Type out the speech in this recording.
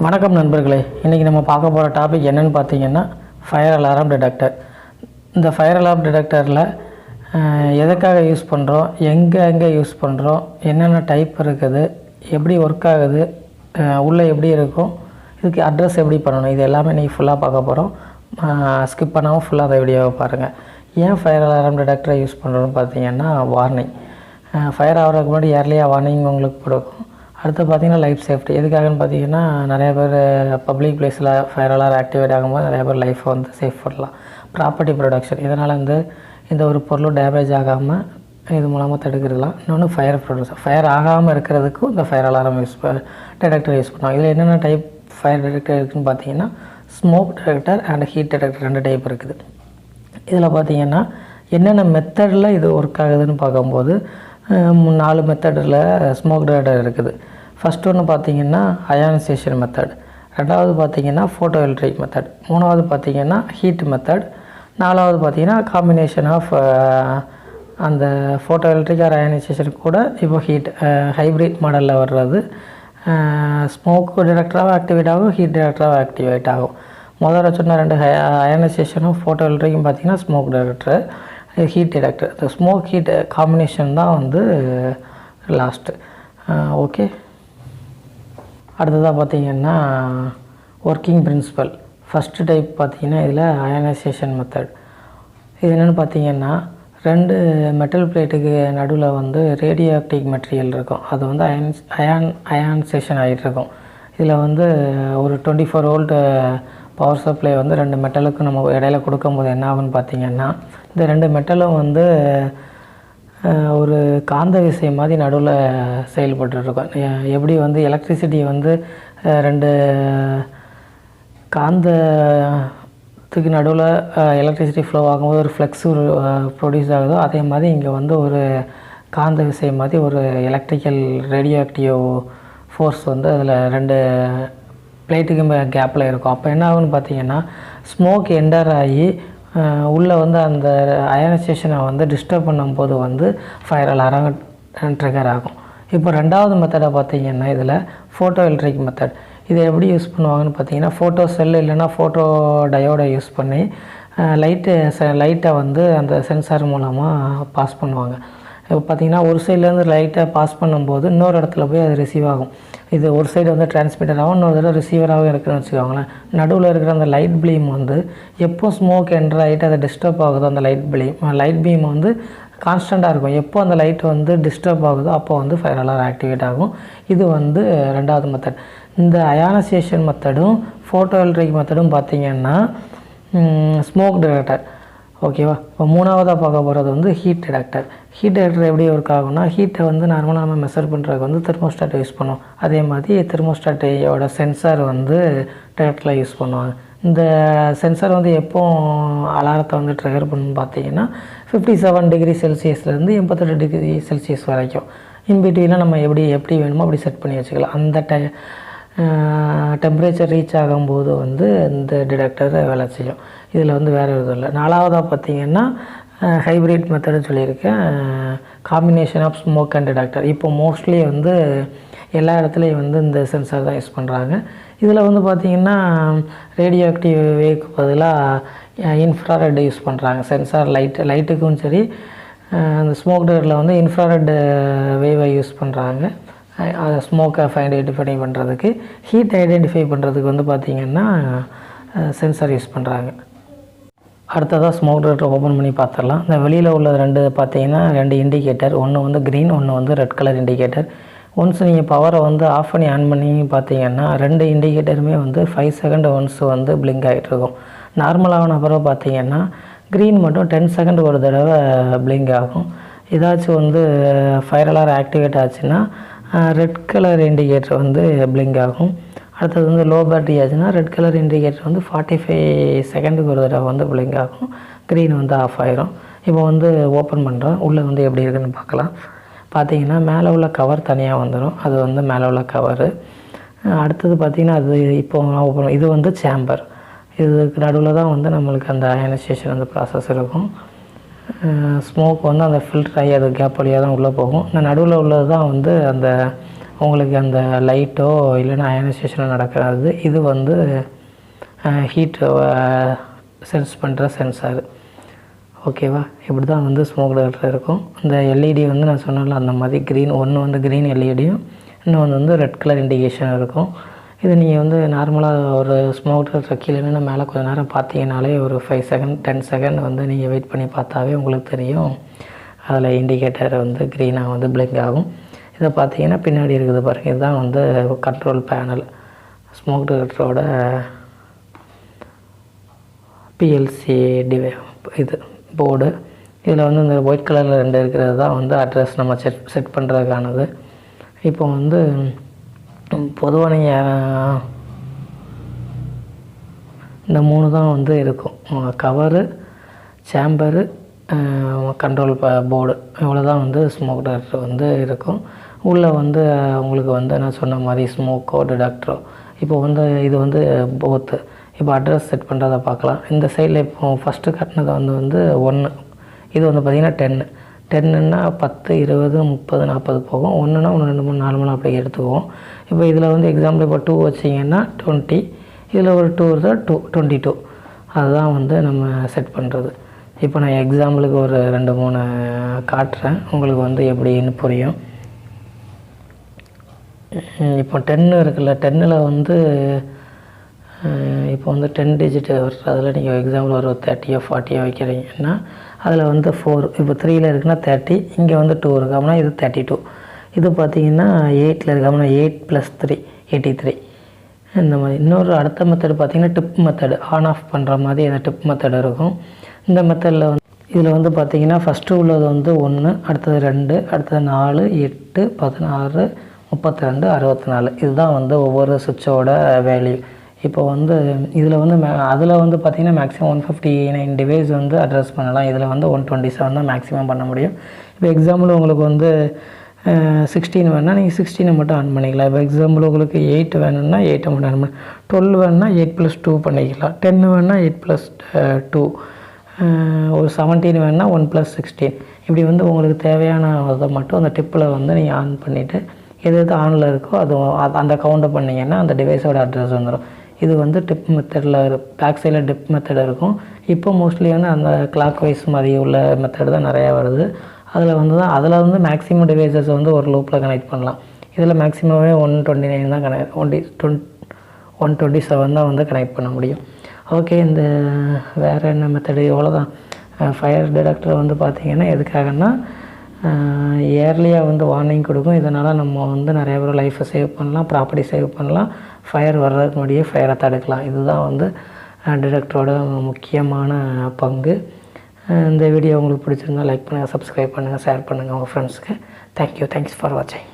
வணக்கம் நண்பர்களே, இன்றைக்கி நம்ம பார்க்க போகிற டாபிக் என்னென்னு பார்த்தீங்கன்னா ஃபயர் அலாரம் டிடெக்டர். இந்த ஃபயர் அலாரம் டிடெக்டரில் எதுக்காக யூஸ் பண்ணுறோம், எங்கே யூஸ் பண்ணுறோம், என்னென்ன டைப் இருக்குது, எப்படி ஒர்க் ஆகுது, உள்ளே எப்படி இருக்கும், இதுக்கு அட்ரஸ் எப்படி பண்ணணும், இது எல்லாமே இன்றைக்கி ஃபுல்லாக பார்க்க போகிறோம். ஸ்கிப் பண்ணாமல் ஃபுல்லாக அந்த வீடியோவை பாருங்கள். ஏன் ஃபயர் அலாரம் டிடெக்டரை யூஸ் பண்ணுறோன்னு பார்த்தீங்கன்னா வார்னிங், ஃபயர் ஆகிறதுக்கு முன்னாடி ஏர்லியாக வார்னிங் உங்களுக்கு கொடுக்கும். அடுத்து பார்த்திங்கன்னா லைஃப் சேஃப்டி. எதுக்காகன்னு பார்த்தீங்கன்னா நிறைய பேர் பப்ளிக் பிளேஸில் ஃபயர் அலாரம் ஆக்டிவேட் ஆகும்போது நிறைய பேர் லைஃப்பை வந்து சேஃப் பண்ணலாம். ப்ராப்பர்ட்டி ப்ரொடக்ஷன், இதனால் வந்து இந்த ஒரு பொருளும் டேமேஜ் ஆகாமல் இது மூலமாக தடுக்கிறதுலாம். இன்னொன்று ஃபயர் ப்ரொடக்ஷன், ஃபயர் ஆகாமல் இருக்கிறதுக்கும் இந்த ஃபயர் அலாரம் டிடெக்டர் யூஸ் பண்ணுவாங்க. இதில் என்னென்ன டைப் ஃபயர் டிடெக்டர் இருக்குதுன்னு பார்த்தீங்கன்னா smoke detector and heat detector 2 type இருக்குது. இதில் பார்த்திங்கன்னா என்னென்ன மெத்தடில் இது ஒர்க் ஆகுதுன்னு பார்க்கும்போது 4 மெத்தடில் ஸ்மோக் டிடெக்டர் இருக்குது. ஃபஸ்ட் ஒன்று பார்த்திங்கன்னா அயானைசேஷன் மெத்தட், ரெண்டாவது பார்த்திங்கன்னா ஃபோட்டோ எலக்ட்ரிக் மெத்தட், மூணாவது பார்த்திங்கன்னா ஹீட் மெத்தட், நாலாவது பார்த்திங்கன்னா காம்பினேஷன் ஆஃப் அந்த ஃபோட்டோ எலக்ட்ரிக் ஆர் அயானைசேஷன் கூட இப்போ ஹீட் ஹைப்ரிட் மாடலில் வர்றது. ஸ்மோக் டிடெக்டராகவும் ஆக்டிவேட் ஆகும், ஹீட் டிடெக்டராகவும் ஆக்டிவேட் ஆகும். முதல்ல சொன்ன 2 அயானைசேஷனும் ஃபோட்டோ எலக்ட்ரிக்கும் பார்த்திங்கன்னா ஸ்மோக் டிடெக்டர், ஹீட் டிடெக்டர். இந்த ஸ்மோக் ஹீட் காம்பினேஷன் தான் வந்து லாஸ்ட்டு. ஓகே, அடுத்ததாக பார்த்திங்கன்னா ஒர்க்கிங் பிரின்சிபல். ஃபஸ்ட்டு டைப் பார்த்திங்கன்னா இதில் அயனைசேஷன் மெத்தட். இது என்னென்னு பார்த்திங்கன்னா 2 மெட்டல் பிளேட்டுக்கு நடுவில் வந்து ரேடியோ ஆக்டிவ் மெட்டீரியல் இருக்கும். அது வந்து அயானைசேஷன் ஆகிட்டு இருக்கும். இதில் வந்து ஒரு 24 வோல்ட் பவர் சப்ளை வந்து 2 மெட்டலுக்கு நம்ம இடையில கொடுக்கும்போது என்ன ஆகுன்னு பார்த்திங்கன்னா இந்த 2 மெட்டலும் வந்து ஒரு காந்த விசை மாதிரி நடுவில் செயல்பட்டுருக்கும். எப்படி வந்து எலக்ட்ரிசிட்டி வந்து 2 காந்தத்துக்கு நடுவில் எலக்ட்ரிசிட்டி ஃப்ளோ ஆகும்போது ஒரு ஃப்ளெக்ஸ் ப்ரொடியூஸ் ஆகுதோ, அதே மாதிரி இங்கே வந்து ஒரு காந்த விசை மாதிரி ஒரு எலக்ட்ரிக்கல் ரேடியோ ஆக்டிவ் ஃபோர்ஸ் வந்து அதில் 2 பிளேட்டுக்கு கேப்பில் இருக்கும். அப்போ என்ன ஆகுன்னு பார்த்தீங்கன்னா ஸ்மோக் என்டர் ஆகி உள்ளே வந்து அந்த அயனைசேஷனை வந்து டிஸ்டர்ப் பண்ணும்போது வந்து ஃபயர் அலாரம் ட்ரிகர் ஆகும். இப்போ 2வது மெத்தடை பார்த்திங்கன்னா இதில் ஃபோட்டோ எலக்ட்ரிக் மெத்தட். இதை எப்படி யூஸ் பண்ணுவாங்கன்னு பார்த்தீங்கன்னா ஃபோட்டோ செல் இல்லைன்னா ஃபோட்டோ டயோடை யூஸ் பண்ணி லைட்டை வந்து அந்த சென்சார் மூலமாக பாஸ் பண்ணுவாங்க. இப்போ பார்த்திங்கன்னா ஒரு சைட்லேருந்து லைட்டை பாஸ் பண்ணும்போது இன்னொரு இடத்துல போய் அது ரிசீவ் ஆகும். இது ஒரு சைடு வந்து டிரான்ஸ்மிட்டராகவும் இன்னொரு தடவை ரிசீவராகவும் இருக்குதுன்னு வச்சுக்கோங்களேன். நடுவில் இருக்கிற அந்த லைட் பீம் வந்து எப்போ ஸ்மோக் என்டர் ஆகிட்டு அதை டிஸ்டர்ப் ஆகுதோ அந்த லைட் பீம் வந்து கான்ஸ்டண்ட்டாக இருக்கும். எப்போ அந்த லைட் வந்து டிஸ்டர்ப் ஆகுதோ அப்போ வந்து ஃபயர் அலாரம் ஆக்டிவேட் ஆகும். இது வந்து 2வது மெத்தட். இந்த அயானைசேஷன் மெத்தடும் ஃபோட்டோ எலக்ட்ரிக் மெத்தடும் பார்த்திங்கன்னா ஸ்மோக் டிடெக்டர். ஓகேவா. இப்போ 3வதாக பார்க்க போகிறது வந்து ஹீட் டிடெக்டர். ஹீட் டிடெக்டர் எப்படி ஒர்க் ஆகும்னா ஹீட்டை வந்து நார்மலாக நம்ம மெஷர் பண்ணுறதுக்கு வந்து தெர்மோஸ்டாட் யூஸ் பண்ணுவோம். அதே மாதிரி தெர்மோஸ்டாட்டோட சென்சார் வந்து டிடெக்டரில் யூஸ் பண்ணுவாங்க. இந்த சென்சார் வந்து எப்போ அலாரத்தை வந்து ட்ரிகர் பண்ணணும்னு பார்த்தீங்கன்னா 57 டிகிரி செல்சியஸ்லேருந்து 88 டிகிரி செல்சியஸ் வரைக்கும் இன்பிட்வீனில் நம்ம எப்படி வேணுமோ அப்படி செட் பண்ணி வச்சுக்கலாம். அந்த டெம்பரேச்சர் ரீச் ஆகும்போது வந்து இந்த டிடெக்டர் வேலை செய்யும். இதில் வந்து வேறு எதுவும் இல்லை. 4வதாக பார்த்திங்கன்னா ஹைப்ரிட் மெத்தடுன்னு சொல்லியிருக்கேன், combination of smoke and detector. இப்போ மோஸ்ட்லி வந்து எல்லா இடத்துலையும் வந்து இந்த சென்சார் தான் யூஸ் பண்ணுறாங்க. இதில் வந்து பார்த்திங்கன்னா ரேடியோ ஆக்டிவ் வேவ்க்கு பதிலாக இன்ஃப்ராரெட் யூஸ் பண்ணுறாங்க. சென்சார் லைட்டுக்கும் சரி அந்த ஸ்மோக் டிடெக்டரில் வந்து இன்ஃப்ராரெட் வேவை யூஸ் பண்ணுறாங்க. அதை ஸ்மோக்கை ஐடென்டிஃபை பண்ணுறதுக்கு. ஹீட் ஐடென்டிஃபை பண்ணுறதுக்கு வந்து பார்த்திங்கன்னா சென்சார் யூஸ் பண்ணுறாங்க. அடுத்ததாக ஸ்மோக் டிடெக்டர் ஓப்பன் பண்ணி பார்த்துடலாம். இந்த வெளியில் உள்ள 2 பார்த்திங்கன்னா 2 இண்டிகேட்டர், ஒன்று வந்து க்ரீன், ஒன்று வந்து ரெட் கலர் இண்டிகேட்டர். ஒன்ஸ் நீங்கள் பவரை வந்து ஆஃப் பண்ணி ஆன் பண்ணி பார்த்தீங்கன்னா 2 இண்டிகேட்டருமே வந்து 5 செகண்ட் ஒன்ஸ் வந்து பிளிங்க் ஆகிட்ருக்கும். நார்மலான பிறகு பார்த்திங்கன்னா க்ரீன் மட்டும் 10 செகண்ட் ஒரு தடவை பிளிங்க் ஆகும். ஏதாச்சும் வந்து ஃபயர் அலாரம் ஆக்டிவேட் ஆச்சுன்னா ரெட் கலர் இண்டிகேட்டர் வந்து பிளிங்க் ஆகும். அடுத்தது வந்து லோ பேட்டரி ஆச்சுன்னா ரெட் கலர் இண்டிகேட்டர் வந்து 45 செகண்டுக்கு ஒரு தடவை வந்து பிளிங்க் ஆகும். க்ரீன் வந்து ஆஃப் ஆயிரும். இப்போ வந்து ஓப்பன் பண்ணுறோம். உள்ளே வந்து எப்படி இருக்குதுன்னு பார்க்கலாம். பார்த்திங்கன்னா மேலே உள்ள கவர் தனியாக வந்துடும். அது வந்து மேலே உள்ள கவரு. அடுத்தது பார்த்திங்கன்னா அது இப்போ ஓப்பன், இது வந்து சேம்பர். இதுக்கு நடுவில் தான் வந்து நம்மளுக்கு அந்த அயனைசேஷன் அந்த ப்ராசஸ் இருக்கும். ஸ்மோக் வந்து அந்த ஃபில்டர் ஆகி அது கேப் வழியாக தான் உள்ளே போகும். இந்த நடுவில் உள்ளது தான் வந்து அந்த உங்களுக்கு அந்த லைட்டோ இல்லைன்னா அயனைசேஷனோ நடக்காது. இது வந்து ஹீட் சென்ஸ் பண்ணுற சென்சார். ஓகேவா? இப்படி தான் வந்து ஸ்மோக் டிடெக்டர் இருக்கும். இந்த எல்இடி வந்து நான் சொன்னால அந்த மாதிரி ஒன்று வந்து க்ரீன் எல்இடியும் இன்னொன்று வந்து ரெட் கலர் இண்டிகேஷன் இருக்கும். இது நீங்கள் வந்து நார்மலாக ஒரு ஸ்மோக் டிடெக்டர் கீழே நின்று மேலே கொஞ்சம் நேரம் பார்த்தீங்கனாலே ஒரு 5 செகண்ட் 10 செகண்ட் வந்து நீங்கள் வெயிட் பண்ணி பார்த்தாவே உங்களுக்கு தெரியும். அதில் இண்டிகேட்டர் வந்து க்ரீனாக வந்து பிளிங்க் ஆகும். இதை பார்த்தீங்கன்னா பின்னாடி இருக்குது பாருங்கள், இதுதான் வந்து கண்ட்ரோல் பேனல், ஸ்மோக் டிடெக்டரோட பிஎல்சி இது போர்டு. இதில் வந்து இந்த ஒயிட் கலரில் 2 இருக்கிறது தான் வந்து அட்ரஸ் நம்ம செட் பண்ணுறதுக்கானது. இப்போ வந்து பொதுவாக நீங்கள் இந்த 3 தான் வந்து இருக்கும், கவரு, சேம்பரு, கண்ட்ரோல் போர்டு. இவ்வளோ தான் வந்து ஸ்மோக் டிடெக்டர் வந்து இருக்கும். உள்ளே வந்து உங்களுக்கு வந்து நான் சொன்ன மாதிரி ஸ்மோக்கோ டிடெக்டரோ. இப்போ வந்து இது வந்து போத்து. இப்போ அட்ரஸ் செட் பண்ணுறதை பார்க்கலாம். இந்த சைடில் இப்போ ஃபஸ்ட்டு கட்டினதை வந்து 1, இது வந்து பார்த்திங்கன்னா 10ன்னா 10, 20, 30, 40 போகும். 1ன்னா 1, 2, 3, 4 அப்படி எடுத்துக்குவோம். இப்போ இதில் வந்து எக்ஸாம்பிள் இப்போ 2 வச்சிங்கன்னா 20, இதில் ஒரு 2 இருந்தால் 22. அதுதான் வந்து நம்ம செட் பண்ணுறது. இப்போ நான் எக்ஸாம்பிளுக்கு ஒரு 2, 3 காட்டுறேன், உங்களுக்கு வந்து எப்படின்னு புரியும். இப்போ 10 இருக்குல்ல, 10ல் வந்து இப்போ வந்து 10 டிஜிட் அதில் நீங்கள் எக்ஸாம்பிள் ஒரு 30 40 வைக்கிறீங்கன்னா அதில் வந்து 4, இப்போ 3ல் இருக்குன்னா 30, இங்கே வந்து 2 இருக்குது அப்படின்னா இது 32. இது பார்த்திங்கன்னா 8ல் இருக்குது அப்படின்னா 8 + 3 83. இந்த மாதிரி இன்னொரு அடுத்த மெத்தடு பார்த்திங்கன்னா டிப் மெத்தடு, ஆன் ஆஃப் பண்ணுற மாதிரி அந்த டிப் மெத்தடு இருக்கும். இந்த மெத்தடில் வந்து இதில் வந்து பார்த்திங்கன்னா ஃபஸ்ட்டு உள்ளது வந்து 1, அடுத்தது 2, அடுத்தது 4, 8, 16, 32, 64. இதுதான் வந்து ஒவ்வொரு சுவிட்சோட வேல்யூ. இப்போ வந்து இதில் வந்து அதில் வந்து பார்த்திங்கன்னா மேக்ஸிமம் 159 டிவைஸ் வந்து அட்ரஸ் பண்ணலாம். இதில் வந்து 127 தான் மேக்ஸிமம் பண்ண முடியும். இப்போ எக்ஸாம்பிள் உங்களுக்கு வந்து 16 வேணுன்னா நீங்கள் 16 மட்டும் ஆன் பண்ணிக்கலாம். இப்போ எக்ஸாம்பிள் உங்களுக்கு 8 வேணும்னா 8 மட்டும் ஆன் பண்ணி, 12 வேணுன்னா 8 + 2 பண்ணிக்கலாம், 10 வேணுன்னா 8 + 2, ஒரு 17 வேணுன்னா 1 + 16. இப்படி வந்து உங்களுக்கு தேவையான அதை மட்டும் அந்த டிப்பில் வந்து நீங்கள் ஆன் பண்ணிவிட்டு எது எது ஆனில் இருக்கோ அது அந்த கவுண்டை பண்ணிங்கன்னா அந்த டிவைஸோட அட்ரஸ் வந்துடும். இது வந்து டிப் மெத்தடில் பேக் சைடில் டிப் மெத்தட் இருக்கும். இப்போ மோஸ்ட்லி வந்து அந்த கிளாக் வைஸ் மாதிரி உள்ள மெத்தட் தான் நிறையா வருது. அதில் வந்து மேக்ஸிமம் டிவைசஸ் வந்து ஒரு லூப்பில் கனெக்ட் பண்ணலாம். இதில் மேக்ஸிமமே 129 தான் 127 தான் வந்து கனெக்ட் பண்ண முடியும். ஓகே, இந்த வேறு என்ன மெத்தடு? இவ்வளோதான். ஃபயர் டிடெக்டர் வந்து பார்த்திங்கன்னா எதுக்காகன்னா இயர்லியாக வந்து வார்னிங் கொடுக்கும். இதனால் நம்ம வந்து நிறைய பேர் லைஃப்பை சேவ் பண்ணலாம், ப்ராப்பர்ட்டி சேவ் பண்ணலாம், ஃபயர் வர்றதுக்கு முன்னாடியே ஃபயரை தடுக்கலாம். இதுதான் வந்து டிடெக்டரோட முக்கியமான பங்கு. இந்த வீடியோ உங்களுக்கு பிடிச்சிருந்தால் லைக் பண்ணுங்கள், சப்ஸ்கிரைப் பண்ணுங்கள், ஷேர் பண்ணுங்கள் உங்கள் ஃப்ரெண்ட்ஸுக்கு. தேங்க்யூ, தேங்க்ஸ் ஃபார் வாட்சிங்.